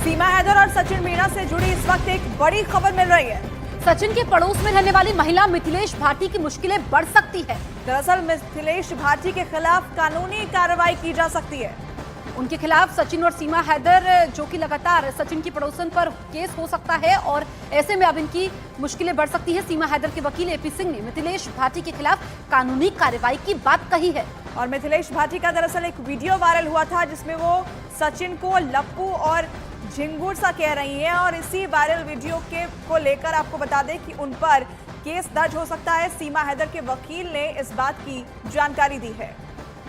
सीमा हैदर और सचिन मीणा से जुड़ी इस वक्त एक बड़ी खबर मिल रही है। सचिन के पड़ोस में रहने वाली महिला मिथिलेश भाटी की मुश्किलें बढ़ सकती है। दरअसल मिथिलेश भाटी के खिलाफ कानूनी कार्रवाई की जा सकती है। उनके खिलाफ सचिन और सीमा हैदर जो कि लगातार सचिन की पड़ोसन पर केस हो सकता है और ऐसे में अब इनकी मुश्किलें बढ़ सकती है। सीमा हैदर के वकील एपी सिंह ने मिथिलेश भाटी के खिलाफ कानूनी कार्रवाई की बात कही है। और मिथिलेश भाटी का दरअसल एक वीडियो वायरल हुआ था जिसमें वो सचिन को लप्पू और झिंगुर सा कह रही हैं और इसी वायरल वीडियो को लेकर आपको बता दें कि उन पर केस दर्ज हो सकता है। सीमा हैदर के वकील ने इस बात की जानकारी दी है।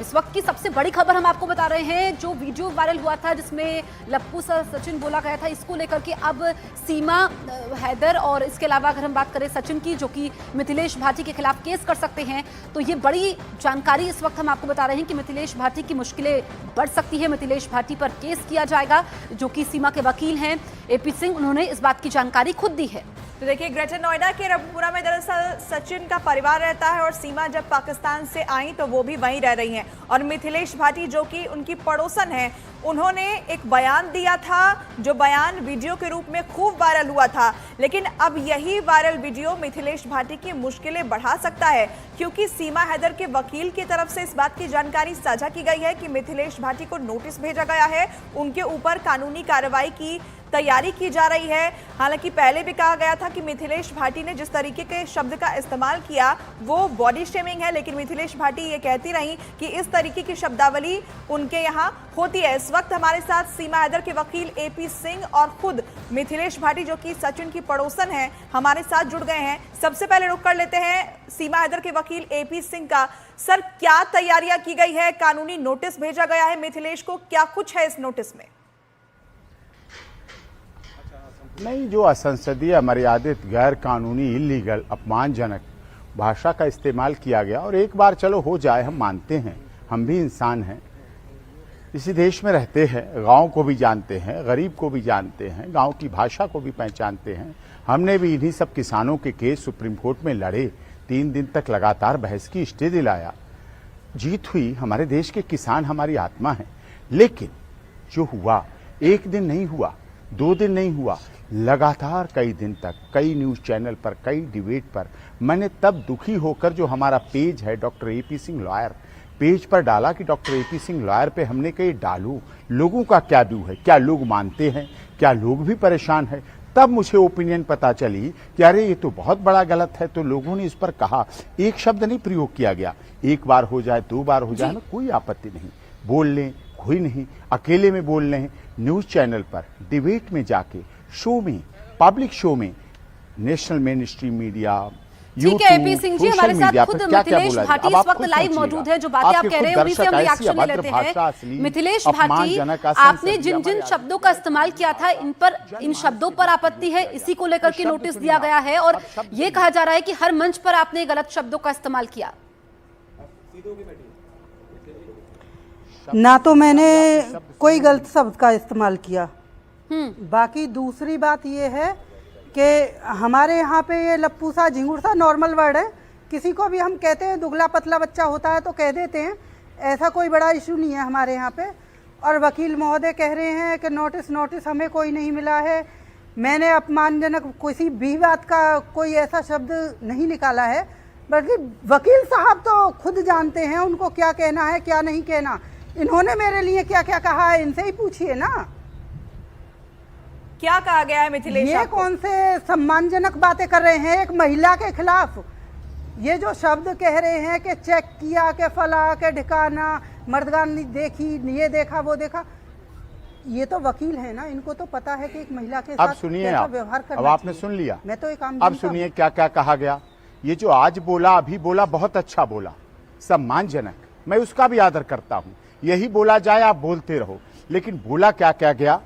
इस वक्त की सबसे बड़ी खबर हम आपको बता रहे हैं, जो वीडियो वायरल हुआ था जिसमें लप्पू सा सचिन बोला गया था, इसको लेकर के अब सीमा हैदर और इसके अलावा अगर हम बात करें सचिन की, जो कि मिथिलेश भाटी के खिलाफ केस कर सकते हैं, तो ये बड़ी जानकारी इस वक्त हम आपको बता रहे हैं कि मिथिलेश भाटी की मुश्किलें बढ़ सकती है। मिथिलेश भाटी पर केस किया जाएगा, जो कि सीमा के वकील हैं एपी सिंह, उन्होंने इस बात की जानकारी खुद दी है। तो देखिए, ग्रेटर नोएडा के रघुपुरा में दरअसल सचिन का परिवार रहता है और सीमा जब पाकिस्तान से आई तो वो भी वहीं रह रही हैं। और मिथिलेश भाटी जो कि उनकी पड़ोसन है, उन्होंने एक बयान दिया था, जो बयान वीडियो के रूप में खूब वायरल हुआ था। लेकिन अब यही वायरल वीडियो मिथिलेश भाटी की मुश्किलें बढ़ा सकता है, क्योंकि सीमा हैदर के वकील की तरफ से इस बात की जानकारी साझा की गई है कि मिथिलेश भाटी को नोटिस भेजा गया है, उनके ऊपर कानूनी कार्रवाई की तैयारी की जा रही है। हालांकि पहले भी कहा गया था कि मिथिलेश भाटी ने जिस तरीके के शब्द का इस्तेमाल किया वो बॉडी शेमिंग है, लेकिन मिथिलेश भाटी ये कहती रही कि इस तरीके की शब्दावली उनके यहाँ होती है। इस वक्त हमारे साथ सीमा हैदर के वकील एपी सिंह और खुद मिथिलेश भाटी जो कि सचिन की पड़ोसन है, हमारे साथ जुड़ गए हैं। सबसे पहले रुक कर लेते हैं सीमा हैदर के वकील एपी सिंह का। सर, क्या तैयारियां की गई है? कानूनी नोटिस भेजा गया है मिथिलेश को, क्या कुछ है इस नोटिस में? नहीं, जो असंसदीय, अमर्यादित, गैर कानूनी, इलीगल, अपमानजनक भाषा का इस्तेमाल किया गया, और एक बार चलो हो जाए, हम मानते हैं, हम भी इंसान हैं, इसी देश में रहते हैं, गांव को भी जानते हैं, गरीब को भी जानते हैं, गांव की भाषा को भी पहचानते हैं। हमने भी इन्हीं सब किसानों के केस सुप्रीम कोर्ट में लड़े, 3 दिन तक लगातार बहस की, स्टे दिलाया, जीत हुई। हमारे देश के किसान हमारी आत्मा है। लेकिन जो हुआ, एक दिन नहीं हुआ, 2 दिन नहीं हुआ, लगातार कई दिन तक कई न्यूज चैनल पर, कई डिबेट पर मैंने तब दुखी होकर जो हमारा पेज है doctor AP Singh lawyer page पर डाला कि डॉक्टर एपी सिंह लॉयर पे हमने कहीं डालू, लोगों का क्या व्यू है, क्या लोग मानते हैं, क्या लोग भी परेशान है। तब मुझे ओपिनियन पता चली कि अरे ये तो बहुत बड़ा गलत है। तो लोगों ने इस पर कहा, एक शब्द नहीं प्रयोग किया गया, 1 बार हो जाए, 2 बार हो जाए ना, कोई आपत्ति नहीं, बोल लें, कोई नहीं, अकेले में बोल लें, न्यूज चैनल पर, डिबेट में जाके, शो में, पब्लिक शो में, नेशनल मेन स्ट्रीम मीडिया, ठीक है एपी सिंह जी, हमारे साथ खुद मिथिलेश भाटी इस वक्त लाइव मौजूद है। जो बातें आप कह रहे हैं उन्हीं से हम रिएक्शन ले लेते हैं। मिथिलेश भाटी, आपने जिन जिन शब्दों का इस्तेमाल किया था, इन शब्दों पर आपत्ति है, इसी को लेकर के नोटिस दिया गया है और ये कहा जा रहा है कि हर मंच पर आपने गलत शब्दों का इस्तेमाल किया। ना तो मैंने कोई गलत शब्द का इस्तेमाल किया। बाकी दूसरी बात ये है कि हमारे यहाँ पे ये लप्पू सा, झिंगुर सा नॉर्मल वर्ड है। किसी को भी हम कहते हैं, दुबला पतला बच्चा होता है तो कह देते हैं, ऐसा कोई बड़ा इशू नहीं है हमारे यहाँ पे। और वकील महोदय कह रहे हैं कि नोटिस हमें कोई नहीं मिला है। मैंने अपमानजनक किसी भी बात का कोई ऐसा शब्द नहीं निकाला है, बल्कि वकील साहब तो खुद जानते हैं उनको क्या कहना है, क्या नहीं कहना। इन्होंने मेरे लिए क्या क्या कहा है, इनसे ही पूछिए ना। क्या कहा गया है मिथिलेश? ये कौन से सम्मानजनक बातें कर रहे हैं एक महिला के खिलाफ? ये जो शब्द कह रहे हैं कि चेक किया, के फला, के ढिकाना, मर्दगानी देखी, ये देखा, वो देखा, ये तो वकील है ना, इनको तो पता है कि एक महिला के साथ कैसा व्यवहार करना। अब आपने सुन लिया, मैं तो एक आम अब सुनिए क्या क्या कहा गया। ये जो आज बोला, अभी बोला, बहुत अच्छा बोला, सम्मानजनक, मैं उसका भी आदर करता हूं। यही बोला जाए, आप बोलते रहो। लेकिन बोला क्या क्या गया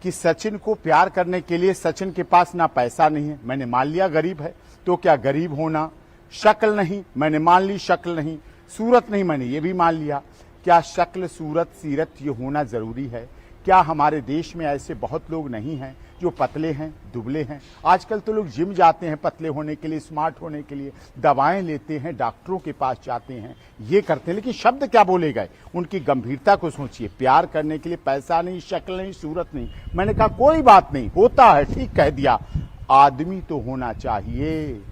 कि सचिन को प्यार करने के लिए सचिन के पास ना पैसा नहीं है, मैंने मान लिया गरीब है, तो क्या गरीब होना, शक्ल नहीं, मैंने मान ली शक्ल नहीं, सूरत नहीं, मैंने ये भी मान लिया, क्या शक्ल, सूरत, सीरत ये होना जरूरी है? क्या हमारे देश में ऐसे बहुत लोग नहीं हैं जो पतले हैं, दुबले हैं? आजकल तो लोग जिम जाते हैं पतले होने के लिए, स्मार्ट होने के लिए, दवाएं लेते हैं, डॉक्टरों के पास जाते हैं, ये करते हैं, लेकिन शब्द क्या बोले गए? उनकी गंभीरता को सोचिए। प्यार करने के लिए पैसा नहीं, शक्ल नहीं, सूरत नहीं। मैंने कहा कोई बात नहीं, होता है, ठीक कह दिया। आदमी तो होना चाहिए।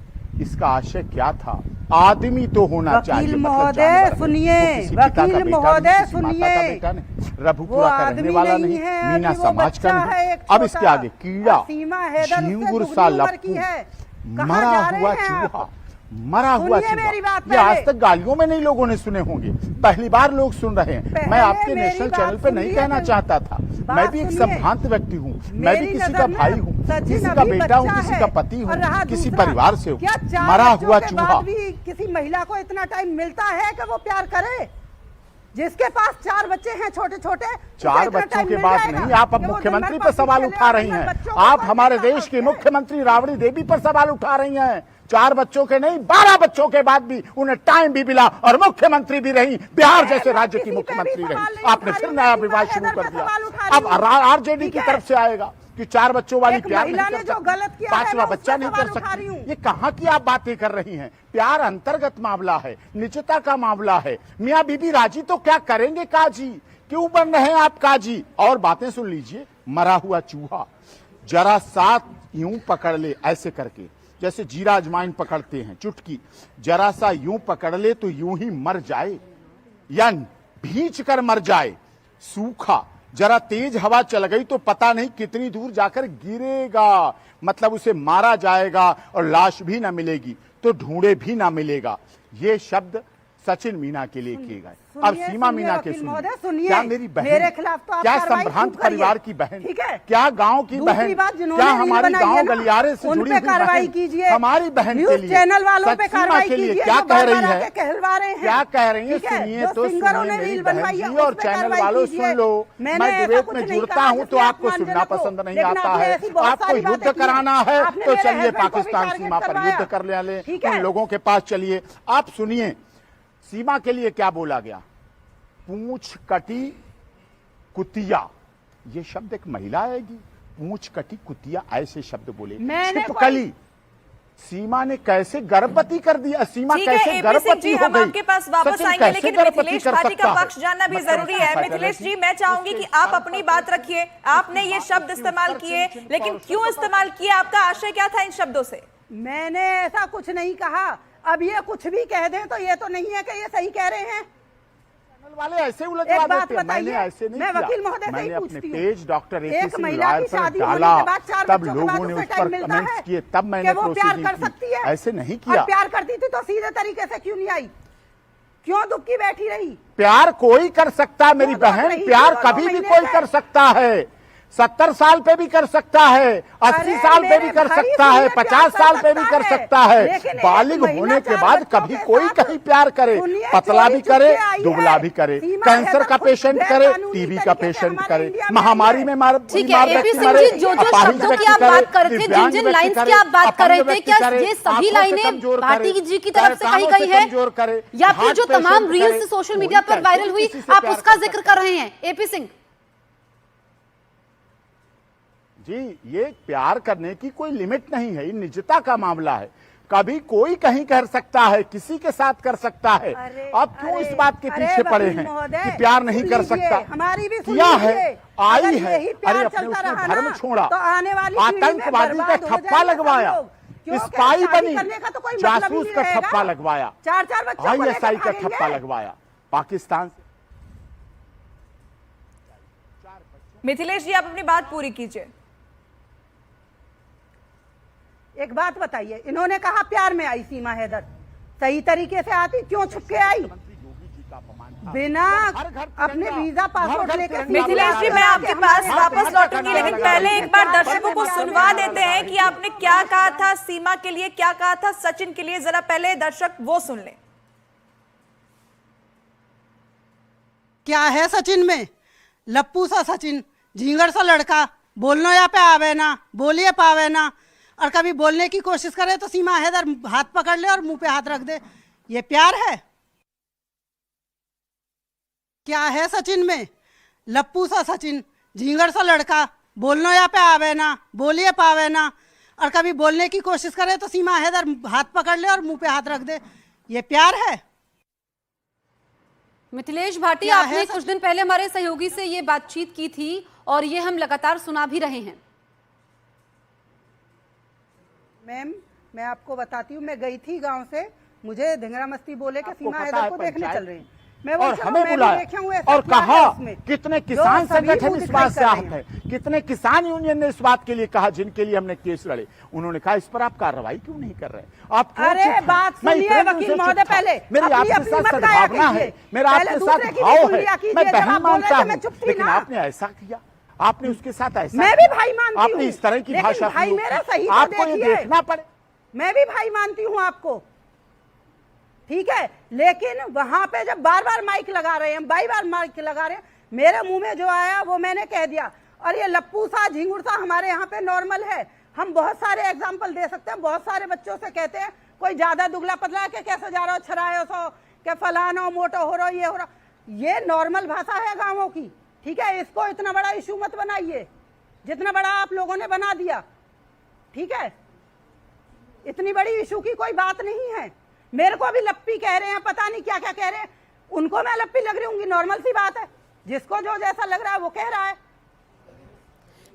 इसका आशय क्या था? आदमी तो होना चाहिए। वकील महोदय सुनिए, वकील महोदय सुनिए, रघुपुरा का रहने वाला नहीं, मीना समाज का नहीं। अब इसके आगे कीड़ा, झींगुर सा लप्पू, मरा हुआ चूहा, मरा हुआ चूहा, ये आज तक गालियों में नहीं लोगों ने सुने होंगे, पहली बार लोग सुन रहे हैं। मैं आपके नेशनल चैनल पे नहीं कहना चाहता था, मैं भी एक संभ्रांत व्यक्ति हूँ, मैं भी किसी का भाई हूँ, किसी का बेटा हूँ, किसी का पति हूँ, किसी परिवार से हूँ। मरा हुआ चूहा। किसी महिला को इतना टाइम मिलता है कि वो प्यार करे? जिसके पास 4 बच्चे हैं छोटे छोटे, 4 बच्चों के बाद नहीं, आप अब मुख्यमंत्री पर सवाल उठा रही हैं। आप हमारे देश की मुख्यमंत्री राबड़ी देवी पर सवाल उठा रही हैं। 4 बच्चों के नहीं, 12 बच्चों के बाद भी उन्हें टाइम भी मिला और मुख्यमंत्री भी रही, बिहार जैसे राज्य की मुख्यमंत्री रही। आपने फिर नया विवाद शुरू कर दिया। अब आरजेडी की तरफ से आएगा कि 4 बच्चों वाली प्यार नहीं कर सकती, 5वां बच्चा नहीं कर सकती। ये कहाँ की आप बातें कर रही हैं? प्यार अंतर्गत मामला है, निजता का मामला है। मियाँ बीबी राजी तो क्या करेंगे काजी? क्यों बन रहे हैं आप काजी? और बातें सुन लीजिए। मरा हुआ चूहा जरा साथ यूं पकड़ ले, ऐसे करके, जैसे जीरा अजमाइन पकड़ते हैं, चुटकी, जरा सा यूं पकड़ ले तो यूं ही मर जाए या भींच कर मर जाए। सूखा, जरा तेज हवा चल गई तो पता नहीं कितनी दूर जाकर गिरेगा, मतलब उसे मारा जाएगा और लाश भी ना मिलेगी तो ढूंढे भी ना मिलेगा। ये शब्द सचिन मीना के लिए किए गए। अब सीमा मीना के सुनिए, क्या मेरी बहन, मेरे खिलाफ तो क्या संभ्रांत परिवार की बहन, क्या गांव की बहन, क्या हमारी गांव गलियारे से जुड़ी हुई कार्रवाई कीजिए। हमारी बहन के लिए, चैनल वालों पे कार्रवाई के लिए कीजिए, क्या कह रही है, क्या कह रही है? सुनिए तो सुनिए मेरी बहन जी, और चैनल वालों सुन लो। मैं डिबेट में जुड़ता हूँ तो आपको सुनना पसंद नहीं आता है। आपको युद्ध कराना है तो चलिए पाकिस्तान सीमा पर युद्ध कर ले, उन लोगों के पास चलिए। आप सुनिए सीमा के लिए क्या बोला गया। पूंछ कटी कुतिया, ये शब्द एक महिला आएगी, पूंछ कटी कुतिया, ऐसे शब्द बोले। छिपकली, सीमा ने कैसे गर्भवती कर दिया? सीमा कैसे गर्भवती हो गई? आपके पास वापस आएंगे, लेकिन मिथिलेश भाटी का पक्ष जानना भी जरूरी है। मिथिलेश जी, मैं चाहूंगी कि आप अपनी बात रखिए। आपने ये शब्द इस्तेमाल किए, लेकिन क्यों इस्तेमाल किए? आपका आशय क्या था इन शब्दों से? मैंने ऐसा कुछ नहीं कहा। अब ये कुछ भी कह दें तो ये तो नहीं है कि ये सही कह रहे हैं। चैनल वाले ऐसे उलझवा देते हैं। मैंने ऐसे नहीं किया। वकील महोदय से मैंने ही अपने पूछती हूं। पेज डॉक्टर एक महिला की शादी होने के बाद 4 तब बच्चों के लोगों बाद ने उसे उस पर टाइम मिलता कमेंट्स है किए, तब मैंने कि वो प्यार कर सकती है। ऐसे नहीं किया। प्यार करती थी तो सीधे तरीके से क्यों नहीं आई? क्यों दुबकी बैठी रही? प्यार कोई कर सकता है मेरी बहन, प्यार कभी भी कोई कर सकता है। 70 साल पे भी कर सकता है, 80 साल पे भी कर सकता है, 50 साल पे भी कर सकता है। बालिग होने के बाद कभी कोई कहीं प्यार करे, पतला भी करे, दुबला भी करे, कैंसर का पेशेंट करे, टीबी का पेशेंट करे, महामारी में मार जो शब्दों की आप बात कर रहे थे, जिन जिन लाइंस की आप बात कर रहे थे, क्या ये सभी लाइनें भाटी जी की तरफ से कही गई है, या फिर जो तमाम रील्स सोशल मीडिया पर वायरल हुई आप उसका जिक्र कर रहे हैं? एपी सिंह जी, ये प्यार करने की कोई लिमिट नहीं है, ये निजता का मामला है। कभी कोई कहीं कर सकता है, किसी के साथ कर सकता है। अब क्यों इस बात के पीछे पड़े हैं कि प्यार नहीं कर सकता? हमारी भी किया है, आई है। अरे अपने उसने धर्म छोड़ा, आतंकवादी का ठप्पा लगवाया, स्पाई बनी, जासूस का ठप्पा लगवाया, ISI का ठप्पा लगवाया पाकिस्तान से। मिथिलेश जी, आप अपनी बात पूरी कीजिए। एक बात बताइए, इन्होंने कहा प्यार में आई सीमा हैदर, सही तरीके से आती, क्यों छुप के आई? बिना अपने वीजा पासपोर्ट लेकर। मिथिलेश जी, मैं आपके पास वापस लौटूंगी, लेकिन पहले एक बार दर्शकों को सुनवा देते हैं कि आपने क्या कहा था सीमा के लिए, क्या कहा था सचिन के लिए। जरा पहले दर्शक वो सुन ले। क्या है सचिन में? लप्पू सा सचिन, झींगर सा लड़का, बोलना या पे आवे ना, बोलिए पावे ना, और कभी बोलने की कोशिश करे तो सीमा हैदर हाथ पकड़ ले और मुंह पे हाथ रख दे। ये प्यार है? क्या है सचिन में? लप्पू सा सचिन, झींगर सा लड़का बोलनो या पे आवे ना, बोलिए पावे ना, और कभी बोलने की कोशिश करे तो सीमा हैदर हाथ पकड़ ले और मुंह पे हाथ रख दे। ये प्यार है? मिथिलेश भाटी, क्या आपने है कुछ दिन पहले हमारे सहयोगी से ये बातचीत की थी और ये हम लगातार सुना भी रहे हैं। मैम, मैं आपको बताती हूँ, मैं गई थी गांव से, मुझे धिंगरा मस्ती बोले कि सीमा हैदर को देखने चल रहे हैं। मैं और हमें बुलाया और कहा कितने किसान संगठन इस बात से आहत है, कितने किसान यूनियन ने इस बात के लिए कहा जिनके लिए हमने केस लड़े। उन्होंने कहा इस पर आप कार्रवाई क्यों नहीं कर रहे? आप अरे बात सुनिए वकील महोदय, पहले मेरी आपके साथ सद्भावना है, मेरा आपके साथ भाव है, मैं बहन मानता हूँ, लेकिन आपने ऐसा किया, आपने उसके साथ ऐसा, मैं भी भाई मानती हूँ, आपने इस तरह की भाषा, भाई मेरा सही तो आपको ये देखना पड़े। मैं भी भाई मानती हूँ आपको, ठीक है, लेकिन वहां पे जब बार बार माइक लगा रहे हैं, बार माइक लगा रहे हैं, मेरे मुंह में जो आया वो मैंने कह दिया। और ये लप्पू सा झिंगुर सा हमारे यहाँ पे नॉर्मल है। हम बहुत सारे एग्जाम्पल दे सकते हैं, बहुत सारे बच्चों से कहते हैं कोई ज्यादा दुबला पतला के कैसे जा रहा हो, छरायो सो के फलाना मोटो हो रहा, ये हो रहा, ये नॉर्मल भाषा है गाँवों की, ठीक है। इसको इतना बड़ा इशू मत बनाइए जितना बड़ा आप लोगों ने बना दिया, ठीक है। इतनी बड़ी इशू की कोई बात नहीं है। मेरे को अभी लप्पी कह रहे हैं, पता नहीं क्या क्या कह रहे हैं, उनको मैं लप्पी लग रही हूँ, नॉर्मल सी बात है, जिसको जो जैसा लग रहा है वो कह रहा है।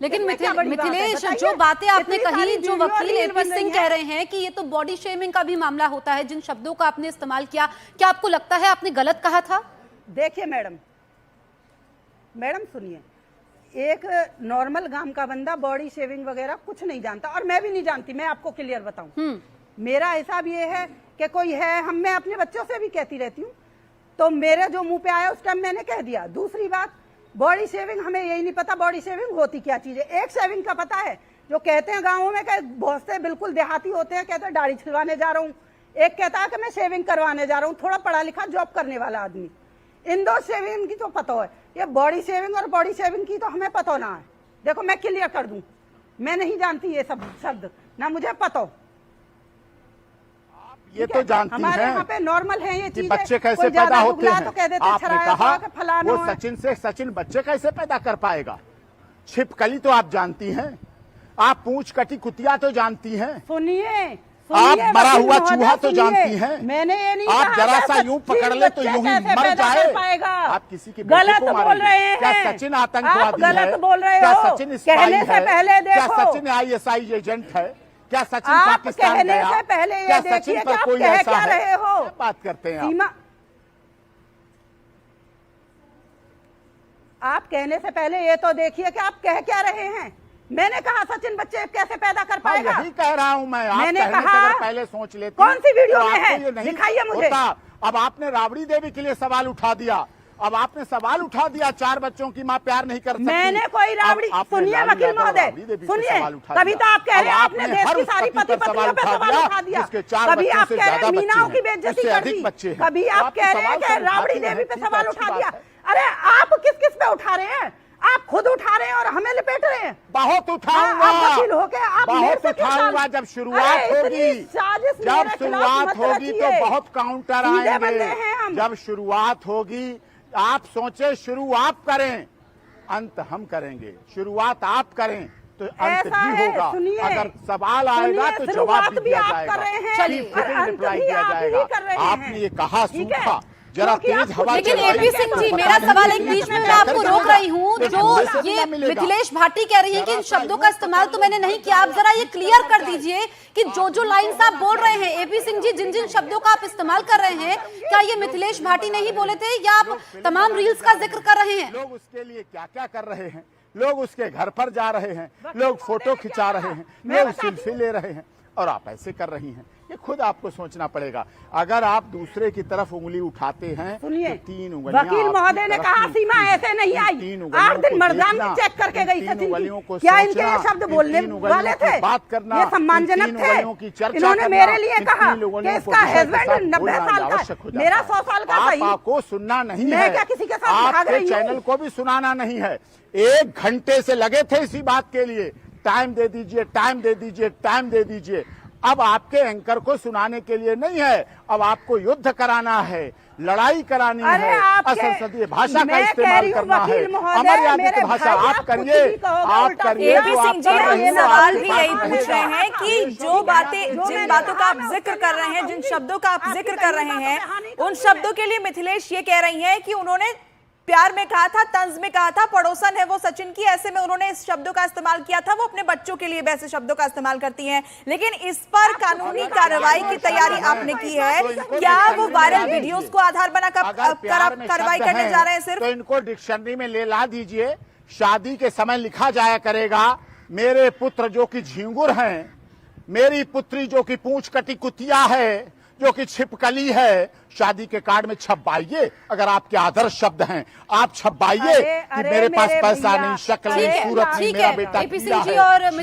लेकिन मिथिलेश, जो बातें आपने कही, जो वकील एपी सिंह कह रहे हैं कि ये तो बॉडी शेमिंग का भी मामला होता है, जिन शब्दों का आपने इस्तेमाल किया, क्या आपको लगता है आपने गलत कहा था? देखिए मैडम सुनिए, एक नॉर्मल गांव का बंदा बॉडी शेविंग वगैरह कुछ नहीं जानता, और मैं भी नहीं जानती, मैं आपको क्लियर बताऊं। मेरा हिसाब ये है कि कोई है, मैं अपने बच्चों से भी कहती रहती हूँ, तो मेरे जो मुंह पे आया उस टाइम मैंने कह दिया। दूसरी बात, बॉडी शेविंग, हमें यही नहीं पता बॉडी शेविंग होती क्या चीज है। एक शेविंग का पता है, जो कहते हैं गाँवों में, बहुत से बिल्कुल देहाती होते हैं, कहते हैं दाढ़ी छिलवाने जा रहा हूँ, एक कहता है कि मैं शेविंग करवाने जा रहा हूँ, थोड़ा पढ़ा लिखा जॉब करने वाला आदमी। इन दो शेविंग की तो पता है, ये बॉडी शेविंग और बॉडी शेविंग की तो हमें पता ना है। देखो मैं क्लियर कर दूं, मैं नहीं जानती ये सब शब्द, ना मुझे पता। ये तो जानती हमारे हैं यहाँ पे नॉर्मल है ये चीजें। बच्चे कैसे पैदा होते हैं, तो कह देते आपने कहा वो सचिन बच्चे कैसे पैदा कर पाएगा? छिपकली तो आप जानती हैं, आप पूंछ कटी कुतिया तो जानती हैं, सुनिए आप मरा हुआ चूहा तो जानती हैं। मैंने ये नहीं आप जरा सा यूं पकड़ ले तो यूं ही मर जाए। आप किसी की गलत बोल रहे हैं, क्या सचिन आतंकवादी है? गलत बोल रहे हो, क्या सचिन स्पाई है? क्या देखो, सचिन ISI एजेंट है? क्या सचिन आप पाकिस्तान कहने गया? से पहले ये क्या देखिए सचिन कि पर आप कोई कह ऐसा क्या है? रहे हो? क्या बात करते हैं सीमा, आप कहने से पहले ये तो देखिए कि आप कह क्या रहे हैं। मैंने कहा सचिन बच्चे कैसे पैदा कर पाएगा? यही कह रहा हूं मैं। मैंने आप कहा, अगर पहले सोच लेते, कौन सी वीडियो तो में है, ये नहीं दिखाइए मुझे। अब आपने राबड़ी देवी के लिए सवाल उठा दिया, अब आपने सवाल उठा दिया 4 बच्चों की मां प्यार नहीं कर सकती। मैंने कोई राबड़ी, सुनिए वकील महोदय, सुनिए, कभी तो आप कह रहे हैं आपने देश की सारी पति पत्नियों पे सवाल उठा दिया, कभी आप कह रहे हैं मीनाओं की बेइज्जती कर दी, कभी आप कह रहे हैं कि राबड़ी देवी पे सवाल उठा दिया। अरे आप किस किस पे उठा रहे हैं? आप खुद उठा रहे हैं और हमें लपेट रहे हैं। बहुत उठाऊंगा, बहुत उठाऊंगा। जब शुरुआत होगी तो बहुत काउंटर आएंगे। जब शुरुआत होगी, आप सोचे शुरू आप करें, अंत हम करेंगे। शुरुआत आप करें तो अंत भी होगा। अगर सवाल आएगा तो जवाब भी दिया जाएगा, रिप्लाई दिया जाएगा। आपने ये कहा सूखा, जरा तेज हवा। लेकिन एपी सिंह जी, मेरा सवाल एक बीच में मैं आपको रोक रही हूँ, जो ये मिथिलेश भाटी कह रही है कि इन शब्दों का इस्तेमाल तो मैंने नहीं किया, आप जरा ये क्लियर कर दीजिए कि जो लाइन्स आप बोल रहे हैं, एपी सिंह जी, जिन जिन शब्दों का आप इस्तेमाल कर रहे हैं, क्या ये मिथिलेश भाटी नहीं बोले थे या आप तमाम रील्स का जिक्र कर रहे हैं? लोग उसके लिए क्या क्या कर रहे हैं, लोग उसके घर पर जा रहे हैं, लोग फोटो खिंचा रहे हैं, लोग सेल्फी ले रहे हैं, और आप ऐसे कर रही हैं। ये खुद आपको सोचना पड़ेगा। अगर आप दूसरे की तरफ उंगली उठाते हैं, सुनिए, तो 3 उंगलियां वकील महोदय ने कहा सीमा ऐसे नहीं आई। 8 दिन मर्दान भी चेक करके गई सचिन की। क्या इनके ये शब्द बोलने वाले थे? बात करना, ये सम्मानजनक थे। इन्होंने मेरे लिए कहा कि इसका हस्बैंड 90 साल का, मेरा 100 साल का। सही, आपको सुनना नहीं है, मैं क्या किसी के साथ भाग रही हूं? चैनल को भी सुनाना नहीं है। 1 घंटे से लगे थे इसी बात के लिए, टाइम दे दीजिए, टाइम दे दीजिए, टाइम दे दीजिए। अब आपके एंकर को सुनाने के लिए नहीं है, अब आपको युद्ध कराना है। लड़ाई करानी अरे है, आपके- असंसदीय भाषा का मैं कह इस्तेमाल रही हूँ करना है, वकील महोदय, अमर्यादित मेरे भाषा भाई, आप आप करिए, कुछ भी कहोगे, आप उल्टा करिए एपी जो सिंह आप जी, कर हम रही हो, सवाल आप भी बात यही करिए। पूछ रहे हैं कि जो बातें, जिन बातों का आप जिक्र कर रहे हैं, जिन शब्दों का आप जिक्र कर रहे हैं, उन शब्दों के लिए मिथिलेश ये कह रही हैं कि उन्होंने प्यार में कहा था, तंज में कहा था, पड़ोसन है वो सचिन की, ऐसे में उन्होंने इस शब्दों का इस्तेमाल किया था। वो अपने बच्चों के लिए वैसे शब्दों का इस्तेमाल करती हैं, लेकिन इस पर कानूनी कार्रवाई की तैयारी आपने की है। क्या वो वायरल वीडियोस को आधार बना अगर प्यार में कार्रवाई शब्द करने हैं, जा रहे हैं सिर्फ? तो इनको डिक्शनरी में ले ला दीजिए। शादी के समय लिखा जाया करेगा, मेरे पुत्र जो कि झिंगुर हैं, मेरी पुत्री जो कि पूंछ कटी कुतिया है, जो कि छिपकली है, शादी के कार्ड में छपवाइए। अगर आपके आदर्श शब्द हैं, आप छपवाइए कि अरे मेरे पास मेरे पैसा भैया, नहीं, शक्ल ठीक नहीं, है, सूरत नहीं, ठीक मेरा है। बेटा एपी किया सिंह जी है, और शादी